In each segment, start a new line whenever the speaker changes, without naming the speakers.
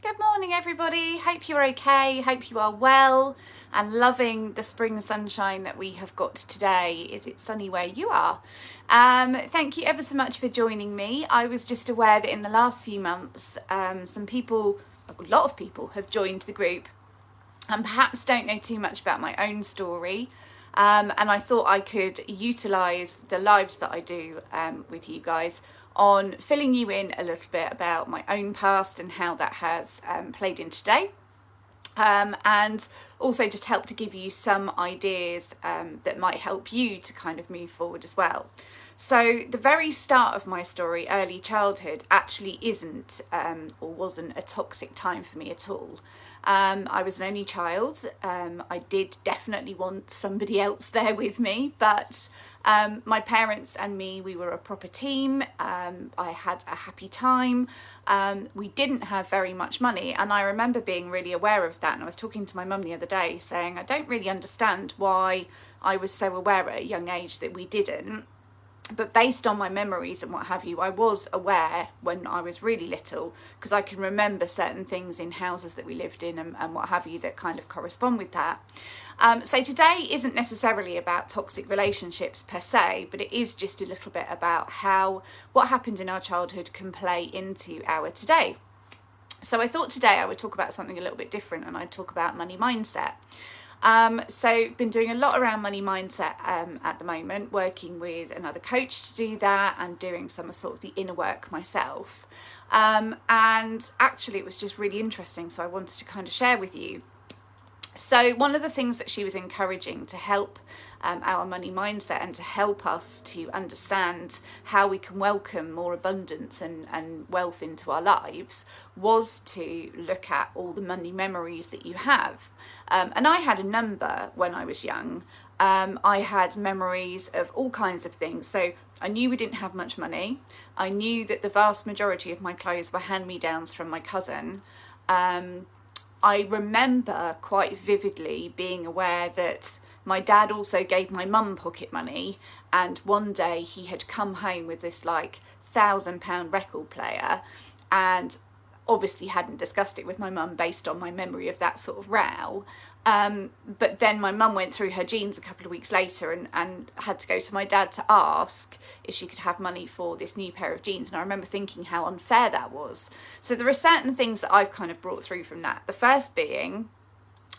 Good morning everybody. Hope you're okay, hope you are well and loving the spring sunshine that we have got today. Is it sunny where you are? Thank you ever so much for joining me. I was just aware that in the last few months a lot of people have joined the group and perhaps don't know too much about my own story. And I thought I could utilise the lives that I do with you guys on filling you in a little bit about my own past and how that has played in today. And also just help to give you some ideas that might help you to kind of move forward as well. So the very start of my story, early childhood, actually isn't or wasn't a toxic time for me at all. I was an only child. I did definitely want somebody else there with me, but my parents and me, we were a proper team. I had a happy time. We didn't have very much money, and I remember being really aware of that. And I was talking to my mum the other day saying, I don't really understand why I was so aware at a young age that we didn't. But based on my memories and what have you, I was aware when I was really little, because I can remember certain things in houses that we lived in and what have you that kind of correspond with that. So today isn't necessarily about toxic relationships per se, but it is just a little bit about how what happened in our childhood can play into our today. So I thought today I would talk about something a little bit different, and I'd talk about money mindset. So been doing a lot around money mindset at the moment, working with another coach to do that and doing some of sort of the inner work myself. And actually it was just really interesting, so I wanted to kind of share with you. So one of the things that she was encouraging to help our money mindset and to help us to understand how we can welcome more abundance and wealth into our lives was to look at all the money memories that you have. And I had a number when I was young. I had memories of all kinds of things. So I knew we didn't have much money. I knew that the vast majority of my clothes were hand-me-downs from my cousin. I remember quite vividly being aware that my dad also gave my mum pocket money, and one day he had come home with this like £1,000 record player, and obviously hadn't discussed it with my mum based on my memory of that sort of row. But then my mum went through her jeans a couple of weeks later and had to go to my dad to ask if she could have money for this new pair of jeans. And I remember thinking how unfair that was. So there are certain things that I've kind of brought through from that. The first being,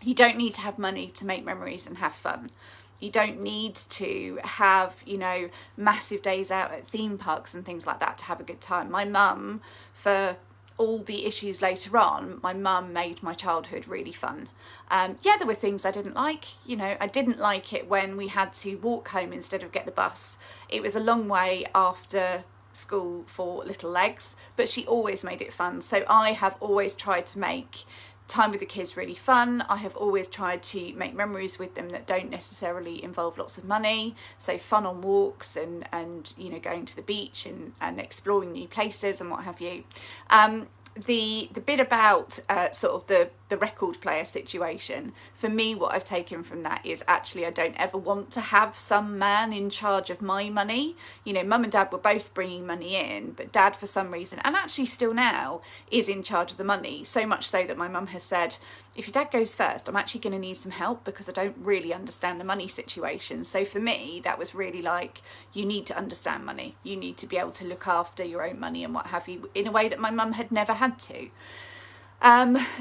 you don't need to have money to make memories and have fun. You don't need to have, massive days out at theme parks and things like that to have a good time. My mum, for all the issues later on, my mum made my childhood really fun. There were things I didn't like. I didn't like it when we had to walk home instead of get the bus. It was a long way after school for little legs, but she always made it fun. So I have always tried to make time with the kids really fun. I have always tried to make memories with them that don't necessarily involve lots of money. So fun on walks and going to the beach and exploring new places and what have you. The bit about sort of the record player situation, for me, what I've taken from that is actually I don't ever want to have some man in charge of my money. Mum and dad were both bringing money in, but dad for some reason, and actually still now, is in charge of the money. So much so that my mum has said, if your dad goes first, I'm actually going to need some help because I don't really understand the money situation. So for me, that was really like, you need to understand money. You need to be able to look after your own money and what have you in a way that my mum had never had to.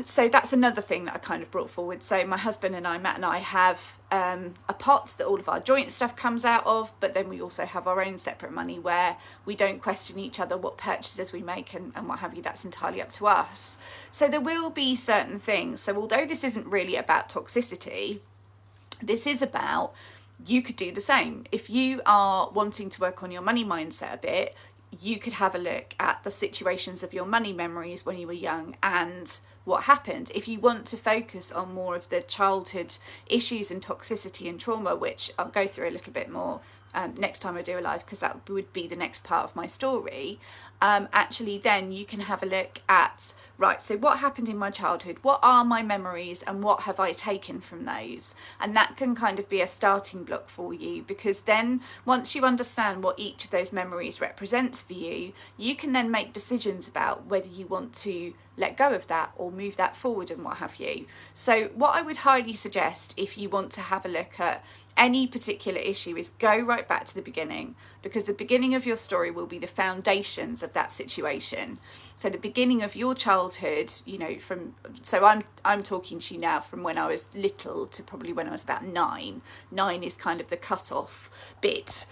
So that's another thing that I kind of brought forward. So my husband and I, Matt and I, have a pot that all of our joint stuff comes out of, but then we also have our own separate money where we don't question each other what purchases we make and what have you. That's entirely up to us. So there will be certain things. So although this isn't really about toxicity, this is about, you could do the same. If you are wanting to work on your money mindset a bit, you could have a look at the situations of your money memories when you were young and what happened. If you want to focus on more of the childhood issues and toxicity and trauma, which I'll go through a little bit more next time I do a live, because that would be the next part of my story, actually then you can have a look at, right, so what happened in my childhood, what are my memories and what have I taken from those? And that can kind of be a starting block for you, because then once you understand what each of those memories represents for you, you can then make decisions about whether you want to let go of that or move that forward and what have you. So what I would highly suggest, if you want to have a look at any particular issue, is go right back to the beginning, because the beginning of your story will be the foundations of that situation. So the beginning of your childhood, you know, I'm talking to you now from when I was little to probably when I was about 9. 9 is kind of the cut-off bit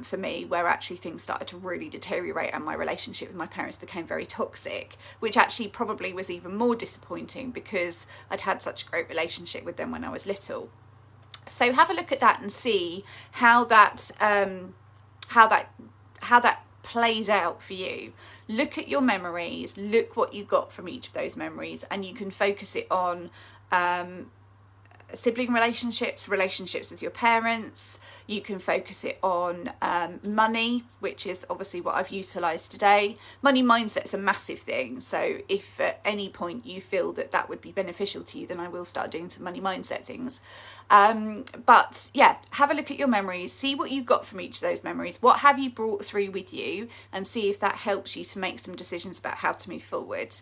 for me, where actually things started to really deteriorate and my relationship with my parents became very toxic, which actually probably was even more disappointing because I'd had such a great relationship with them when I was little. So have a look at that and see how that plays out for you. Look at your memories, look what you got from each of those memories, and you can focus it on sibling relationships with your parents. You can focus it on money, which is obviously what I've utilised today. Money mindset's a massive thing, so if at any point you feel that that would be beneficial to you, then I will start doing some money mindset things. But yeah, have a look at your memories, see what you got from each of those memories, what have you brought through with you, and see if that helps you to make some decisions about how to move forward.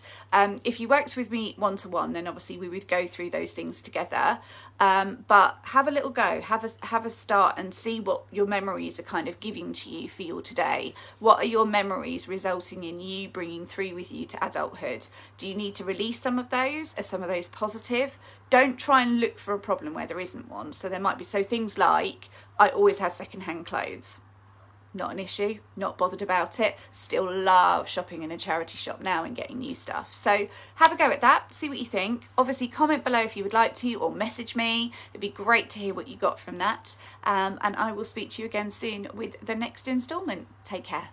If you worked with me one-to-one, then obviously we would go through those things together. But have a little go, have a start and see what your memories are kind of giving to you for your today. What are your memories resulting in you bringing through with you to adulthood? Do you need to release some of those? Are some of those positive? Don't try and look for a problem where there isn't one. So there might be, so things like, I always had secondhand clothes. Not an issue, not bothered about it, still love shopping in a charity shop now and getting new stuff. So have a go at that, see what you think. Obviously comment below if you would like to, or message me. It'd be great to hear what you got from that. And I will speak to you again soon with the next instalment. Take care.